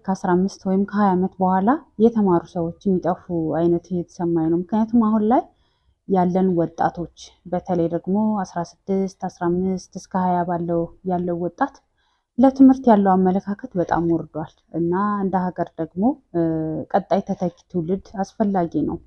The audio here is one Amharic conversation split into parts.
ከ15 ወይም ከ20 ዓመት በኋላ የተማሩ ሰዎች የሚጠፉ አይነት እየተሰማኝ ነው። ምክንያቱም አሁን ላይ ያለን ወጣቶች በተለይ ደግሞ 16 15 እስከ 20 ባለው ያለው ወጣት ለትምህርት ያለው አመለካከት በጣም ወርዷል እና እንደ ሀገር ደግሞ ቀጣይ ተተኪ ትውልድ አስፈላጊ ነው።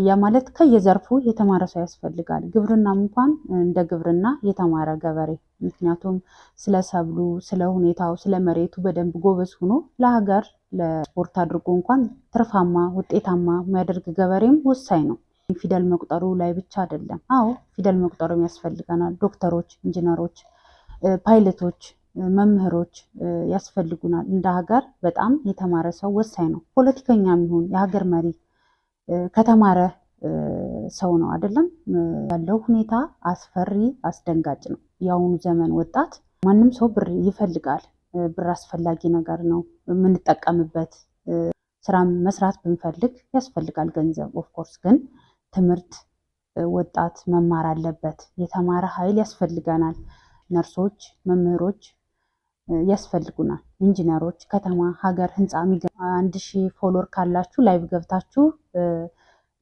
ያ ማለት ከየዘርፉ የተማረ ሰው ያስፈልጋል። ግብርናም እንኳን እንደ ግብርና የተማረ ገበሬ፣ ምክንያቱም ስለ ሰብሉ፣ ስለ ሁኔታው፣ ስለ መሬቱ በደንብ ጎበዝ ሆኖ ለሀገር ለስፖርት አድርጎ እንኳን ትርፋማ ውጤታማ የሚያደርግ ገበሬም ወሳኝ ነው። ፊደል መቁጠሩ ላይ ብቻ አይደለም። አዎ ፊደል መቁጠሩም ያስፈልገናል። ዶክተሮች፣ ኢንጂነሮች፣ ፓይለቶች፣ መምህሮች ያስፈልጉናል። እንደ ሀገር በጣም የተማረ ሰው ወሳኝ ነው። ፖለቲከኛም ይሁን የሀገር መሪ ከተማረ ሰው ነው አይደለም። ያለው ሁኔታ አስፈሪ አስደንጋጭ ነው። የአሁኑ ዘመን ወጣት ማንም ሰው ብር ይፈልጋል። ብር አስፈላጊ ነገር ነው። የምንጠቀምበት ስራ መስራት ብንፈልግ ያስፈልጋል ገንዘብ። ኦፍኮርስ ግን ትምህርት ወጣት መማር አለበት። የተማረ ኃይል ያስፈልገናል። ነርሶች፣ መምህሮች ያስፈልጉናል። ኢንጂነሮች፣ ከተማ፣ ሀገር፣ ህንፃ 1000 ፎሎወር ካላችሁ ላይቭ ገብታችሁ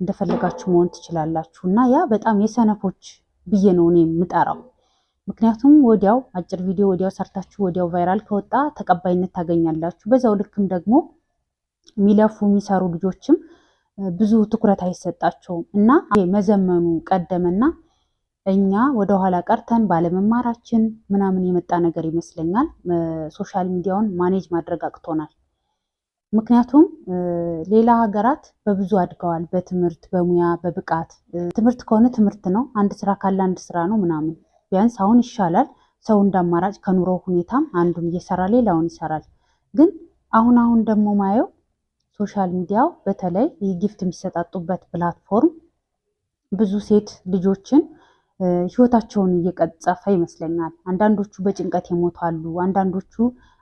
እንደፈለጋችሁ መሆን ትችላላችሁ እና ያ በጣም የሰነፎች ብዬ ነው እኔ የምጠራው። ምክንያቱም ወዲያው አጭር ቪዲዮ ወዲያው ሰርታችሁ ወዲያው ቫይራል ከወጣ ተቀባይነት ታገኛላችሁ። በዛው ልክም ደግሞ የሚለፉ የሚሰሩ ልጆችም ብዙ ትኩረት አይሰጣቸውም እና መዘመኑ ቀደመና እኛ ወደኋላ ቀርተን ባለመማራችን ምናምን የመጣ ነገር ይመስለኛል። ሶሻል ሚዲያውን ማኔጅ ማድረግ አቅቶናል። ምክንያቱም ሌላ ሀገራት በብዙ አድገዋል። በትምህርት በሙያ በብቃት ትምህርት ከሆነ ትምህርት ነው፣ አንድ ስራ ካለ አንድ ስራ ነው ምናምን። ቢያንስ አሁን ይሻላል። ሰው እንዳማራጭ ከኑሮ ሁኔታም አንዱን እየሰራ ሌላውን ይሰራል። ግን አሁን ደግሞ ማየው ሶሻል ሚዲያው በተለይ ጊፍት የሚሰጣጡበት ፕላትፎርም ብዙ ሴት ልጆችን ህይወታቸውን እየቀጸፈ ይመስለኛል። አንዳንዶቹ በጭንቀት ይሞታሉ። አንዳንዶቹ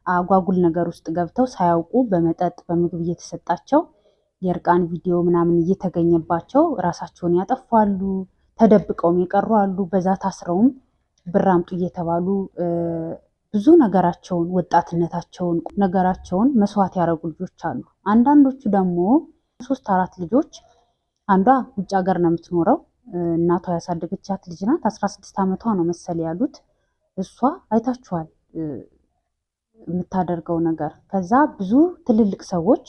አጓጉል ነገር ውስጥ ገብተው ሳያውቁ በመጠጥ በምግብ እየተሰጣቸው የእርቃን ቪዲዮ ምናምን እየተገኘባቸው ራሳቸውን ያጠፋሉ። ተደብቀውም የቀሩ አሉ። በዛ ታስረውም ብር አምጡ እየተባሉ ብዙ ነገራቸውን ወጣትነታቸውን ነገራቸውን መስዋዕት ያደረጉ ልጆች አሉ። አንዳንዶቹ ደግሞ 3-4 ልጆች፣ አንዷ ውጭ ሀገር ነው የምትኖረው፣ እናቷ ያሳደገቻት ልጅ ናት። 16 ዓመቷ ነው መሰል ያሉት። እሷ አይታችኋል የምታደርገው ነገር። ከዛ ብዙ ትልልቅ ሰዎች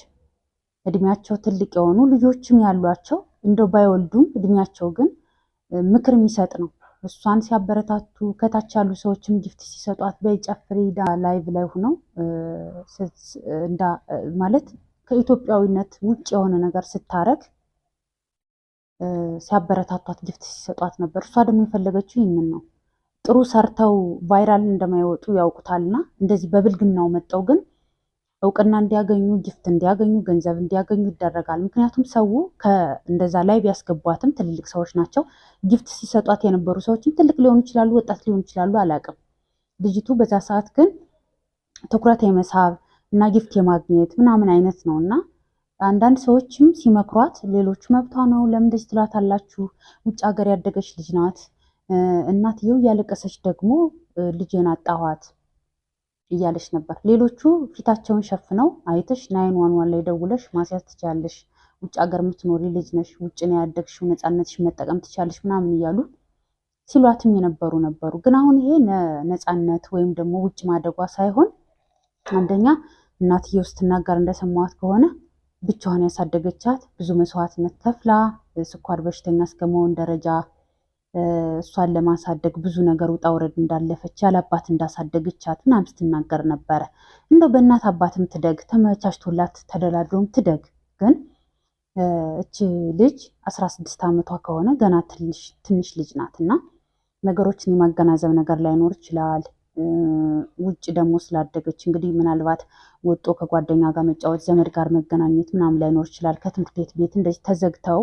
እድሜያቸው ትልቅ የሆኑ ልጆችም ያሏቸው እንደው ባይወልዱም እድሜያቸው ግን ምክር የሚሰጥ ነው። እሷን ሲያበረታቱ ከታች ያሉ ሰዎችም ጊፍት ሲሰጧት በጨፍሪ ላይቭ ላይ ሆነው ማለት ከኢትዮጵያዊነት ውጭ የሆነ ነገር ስታረግ ሲያበረታቷት ጊፍት ሲሰጧት ነበር። እሷ ደግሞ የፈለገችው ይህንን ነው። ጥሩ ሰርተው ቫይራል እንደማይወጡ ያውቁታልና እንደዚህ በብልግናው መጠው ግን እውቅና እንዲያገኙ ጊፍት እንዲያገኙ ገንዘብ እንዲያገኙ ይደረጋል። ምክንያቱም ሰው እንደዛ ላይ ቢያስገቧትም ትልልቅ ሰዎች ናቸው። ጊፍት ሲሰጧት የነበሩ ሰዎችም ትልቅ ሊሆኑ ይችላሉ፣ ወጣት ሊሆኑ ይችላሉ፣ አላውቅም። ልጅቱ በዛ ሰዓት ግን ትኩረት የመሳብ እና ጊፍት የማግኘት ምናምን አይነት ነው እና አንዳንድ ሰዎችም ሲመክሯት ሌሎቹ መብቷ ነው፣ ለምን እንደዚህ ትሏታላችሁ? ውጭ ሀገር ያደገች ልጅ ናት። እናትየው እያለቀሰች ደግሞ ልጄን አጣኋት እያለች ነበር። ሌሎቹ ፊታቸውን ሸፍነው አይተሽ 911 ላይ ደውለሽ ማስያዝ ትችያለሽ፣ ውጭ ሀገር የምትኖሪ ልጅ ነሽ፣ ውጭ ነው ያደግሽው፣ ነፃነትሽ መጠቀም ትችያለሽ ምናምን እያሉ ሲሏትም የነበሩ ነበሩ። ግን አሁን ይሄ ነፃነት ወይም ደግሞ ውጭ ማደጓ ሳይሆን አንደኛ እናትየው ስትናገር እንደሰማዋት ከሆነ ብቻዋን ያሳደገቻት ብዙ መስዋዕትነት ከፍላ ስኳር በሽተኛ እስከመሆን ደረጃ እሷን ለማሳደግ ብዙ ነገር ውጣ ውረድ እንዳለፈች ያለአባት እንዳሳደገቻት ምናምን ስትናገር ነበረ። እንደው በእናት አባትም ትደግ፣ ተመቻችቶላት ተደላድሎም ትደግ። ግን እቺ ልጅ 16 ዓመቷ ከሆነ ገና ትንሽ ልጅ ናት እና ነገሮችን የማገናዘብ ነገር ላይኖር ይችላል። ውጭ ደግሞ ስላደገች እንግዲህ ምናልባት ወጦ ከጓደኛ ጋር መጫወት ዘመድ ጋር መገናኘት ምናምን ላይኖር ይችላል። ከትምህርት ቤት እንደዚህ ተዘግተው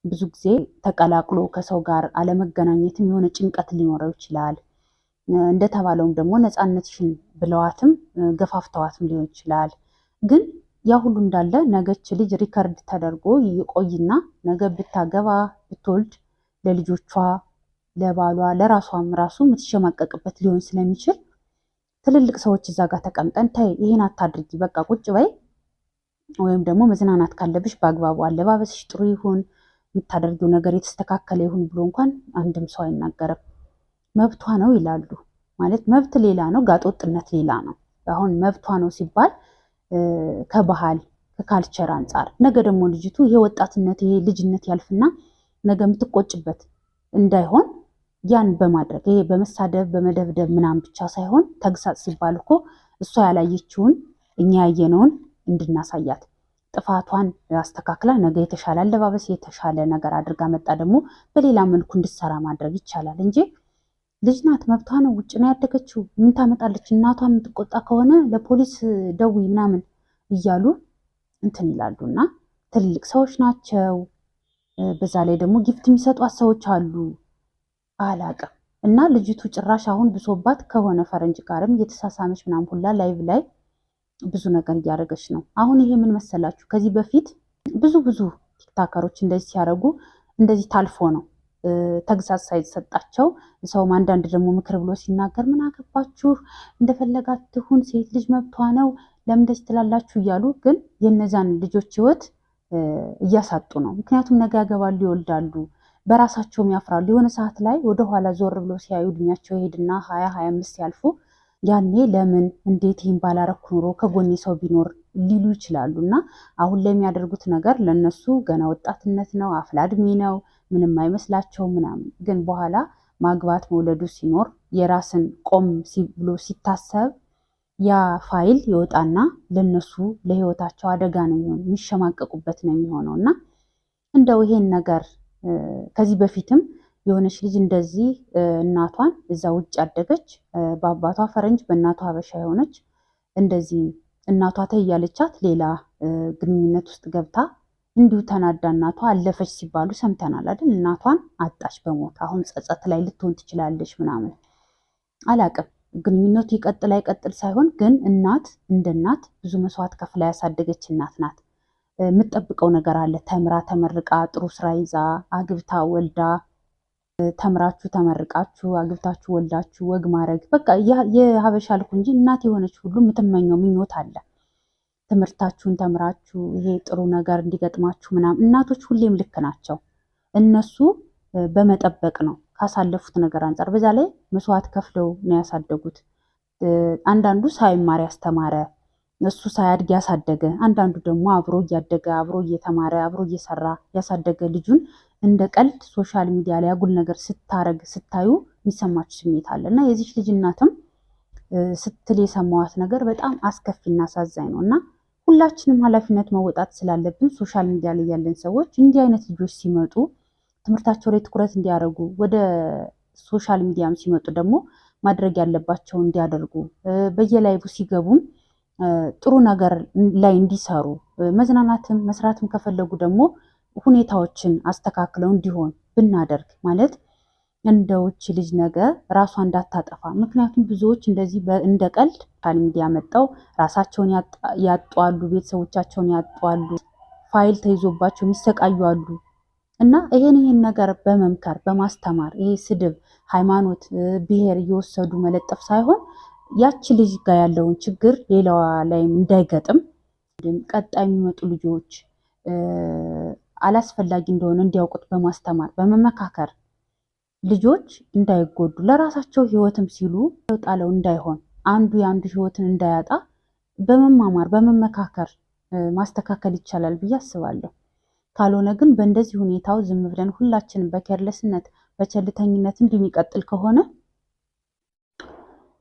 ብዙ ጊዜ ተቀላቅሎ ከሰው ጋር አለመገናኘትም የሆነ ጭንቀት ሊኖረው ይችላል። እንደተባለውም ደግሞ ነፃነትሽን ብለዋትም ገፋፍተዋትም ሊሆን ይችላል። ግን ያ ሁሉ እንዳለ ነገች ልጅ ሪከርድ ተደርጎ ይቆይና ነገ ብታገባ ብትወልድ ለልጆቿ ለባሏ ለራሷም ራሱ የምትሸማቀቅበት ሊሆን ስለሚችል ትልልቅ ሰዎች እዛ ጋር ተቀምጠን ተይ ይሄን አታድርጊ በቃ ቁጭ በይ ወይም ደግሞ መዝናናት ካለብሽ በአግባቡ አለባበስሽ ጥሩ ይሁን የምታደርጊው ነገር የተስተካከለ ይሁን ብሎ እንኳን አንድም ሰው አይናገርም። መብቷ ነው ይላሉ። ማለት መብት ሌላ ነው፣ ጋጦጥነት ሌላ ነው። አሁን መብቷ ነው ሲባል ከባህል ከካልቸር አንጻር ነገ ደግሞ ልጅቱ ይሄ ወጣትነት ይሄ ልጅነት ያልፍና ነገ የምትቆጭበት እንዳይሆን ያን በማድረግ ይሄ በመሳደብ በመደብደብ ምናምን ብቻ ሳይሆን ተግሳጽ ሲባል እኮ እሷ ያላየችውን እኛ ያየነውን እንድናሳያት ጥፋቷን አስተካክላ ነገ የተሻለ አለባበስ የተሻለ ነገር አድርጋ መጣ ደግሞ በሌላ መልኩ እንድትሰራ ማድረግ ይቻላል እንጂ ልጅ ናት መብቷ ነው ውጭ ነው ያደገችው ምን ታመጣለች እናቷ የምትቆጣ ከሆነ ለፖሊስ ደዊ ምናምን እያሉ እንትን ይላሉና ትልልቅ ሰዎች ናቸው። በዛ ላይ ደግሞ ጊፍት የሚሰጧት ሰዎች አሉ አላቅም እና ልጅቱ ጭራሽ አሁን ብሶባት ከሆነ ፈረንጅ ጋርም እየተሳሳመች ምናምን ሁላ ላይቭ ላይ ብዙ ነገር እያደረገች ነው። አሁን ይሄ ምን መሰላችሁ ከዚህ በፊት ብዙ ቲክታከሮች እንደዚህ ሲያደርጉ እንደዚህ ታልፎ ነው ተግሳጽ ሳይሰጣቸው ሰውም አንዳንድ ደግሞ ምክር ብሎ ሲናገር ምን አገባችሁ እንደፈለጋት ትሁን ሴት ልጅ መብቷ ነው ለምን እንደዚህ ትላላችሁ እያሉ ግን የነዛን ልጆች ህይወት እያሳጡ ነው። ምክንያቱም ነገ ያገባሉ ይወልዳሉ በራሳቸውም ያፍራሉ። የሆነ ሰዓት ላይ ወደኋላ ዞር ብሎ ሲያዩ እድሜያቸው ይሄድና 20-25 ያልፉ ያኔ ለምን እንዴት ይህን ባላረኩ ኑሮ ከጎኔ ሰው ቢኖር ሊሉ ይችላሉ። እና አሁን ላይ የሚያደርጉት ነገር ለነሱ ገና ወጣትነት ነው አፍላ እድሜ ነው ምንም አይመስላቸው ምናምን ግን በኋላ ማግባት መውለዱ ሲኖር የራስን ቆም ብሎ ሲታሰብ ያ ፋይል ይወጣና ለነሱ ለህይወታቸው አደጋ ነው የሚሸማቀቁበት ነው የሚሆነው። እና እንደው ይሄን ነገር ከዚህ በፊትም የሆነች ልጅ እንደዚህ እናቷን እዛ ውጭ ያደገች በአባቷ ፈረንጅ በእናቷ ሀበሻ የሆነች እንደዚህ እናቷ ተያለቻት ሌላ ግንኙነት ውስጥ ገብታ እንዲሁ ተናዳ እናቷ አለፈች ሲባሉ ሰምተናል አይደል? እናቷን አጣች በሞት አሁን ጸጸት ላይ ልትሆን ትችላለች ምናምን አላቅም። ግንኙነቱ ይቀጥል አይቀጥል ሳይሆን ግን እናት እንደ እናት ብዙ መስዋዕት ከፍላ ያሳደገች እናት ናት። የምትጠብቀው ነገር አለ። ተምራ ተመርቃ ጥሩ ስራ ይዛ አግብታ ወልዳ ተምራችሁ ተመርቃችሁ አግብታችሁ ወልዳችሁ ወግ ማድረግ በቃ የሀበሻ ልኩ እንጂ እናት የሆነች ሁሉ የምትመኘው ምኞት አለ። ትምህርታችሁን ተምራችሁ ይሄ ጥሩ ነገር እንዲገጥማችሁ ምናምን እናቶች ሁሌም ልክ ናቸው። እነሱ በመጠበቅ ነው ካሳለፉት ነገር አንጻር በዛ ላይ መስዋዕት ከፍለው ነው ያሳደጉት። አንዳንዱ ሳይማር ያስተማረ እሱ ሳያድግ ያሳደገ፣ አንዳንዱ ደግሞ አብሮ እያደገ አብሮ እየተማረ አብሮ እየሰራ ያሳደገ ልጁን እንደ ቀልድ ሶሻል ሚዲያ ላይ አጉል ነገር ስታረግ ስታዩ የሚሰማችሁ ስሜት አለ እና የዚች ልጅ እናትም ስትል የሰማዋት ነገር በጣም አስከፊና አሳዛኝ ነው። እና ሁላችንም ኃላፊነት መወጣት ስላለብን ሶሻል ሚዲያ ላይ ያለን ሰዎች እንዲህ አይነት ልጆች ሲመጡ ትምህርታቸው ላይ ትኩረት እንዲያደርጉ ወደ ሶሻል ሚዲያም ሲመጡ ደግሞ ማድረግ ያለባቸው እንዲያደርጉ በየላይቡ ሲገቡም ጥሩ ነገር ላይ እንዲሰሩ መዝናናትም መስራትም ከፈለጉ ደግሞ ሁኔታዎችን አስተካክለው እንዲሆን ብናደርግ ማለት እንደውች ልጅ ነገር ራሷ እንዳታጠፋ። ምክንያቱም ብዙዎች እንደዚህ እንደ ቀልድ ሶሻል ሚዲያ መጣው ራሳቸውን ያጧሉ፣ ቤተሰቦቻቸውን ያጧሉ፣ ፋይል ተይዞባቸው የሚሰቃዩ አሉ። እና ይሄን ነገር በመምከር በማስተማር ይሄ ስድብ፣ ሃይማኖት፣ ብሔር እየወሰዱ መለጠፍ ሳይሆን ያቺ ልጅ ጋር ያለውን ችግር ሌላዋ ላይም እንዳይገጥም ቀጣይ የሚመጡ ልጆች አላስፈላጊ እንደሆነ እንዲያውቁት በማስተማር በመመካከር ልጆች እንዳይጎዱ ለራሳቸው ህይወትም ሲሉ ጣለው እንዳይሆን አንዱ የአንዱ ህይወትን እንዳያጣ በመማማር በመመካከር ማስተካከል ይቻላል ብዬ አስባለሁ። ካልሆነ ግን በእንደዚህ ሁኔታው ዝም ብለን ሁላችንም በኬርለስነት በቸልተኝነት እንደሚቀጥል ከሆነ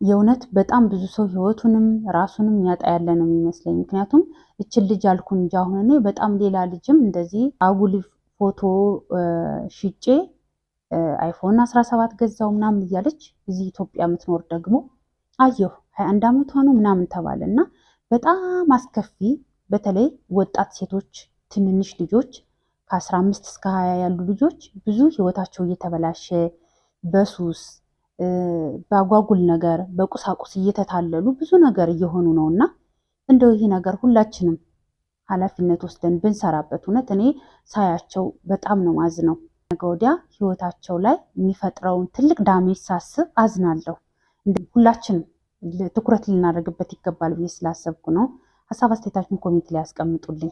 የእውነት በጣም ብዙ ሰው ህይወቱንም ራሱንም ያጣ ያለ ነው የሚመስለኝ። ምክንያቱም እችን ልጅ አልኩን እንጂ አሁን እኔ በጣም ሌላ ልጅም እንደዚህ አጉል ፎቶ ሽጬ አይፎን 17 ገዛው ምናምን እያለች እዚህ ኢትዮጵያ የምትኖር ደግሞ አየሁ 21 ዓመቷ ነው ምናምን ተባለና በጣም አስከፊ። በተለይ ወጣት ሴቶች ትንንሽ ልጆች ከ15 እስከ 20 ያሉ ልጆች ብዙ ህይወታቸው እየተበላሸ በሱስ በአጓጉል ነገር በቁሳቁስ እየተታለሉ ብዙ ነገር እየሆኑ ነውና እንደው ይሄ ነገር ሁላችንም ኃላፊነት ወስደን ብንሰራበት እውነት እኔ ሳያቸው በጣም ነው ማዝነው። ነገ ወዲያ ህይወታቸው ላይ የሚፈጥረውን ትልቅ ዳሜጅ ሳስብ አዝናለሁ። ሁላችንም ትኩረት ልናደርግበት ይገባል ብዬ ስላሰብኩ ነው። ሀሳብ አስተያየታችሁን ኮሜንት ላይ ያስቀምጡልኝ።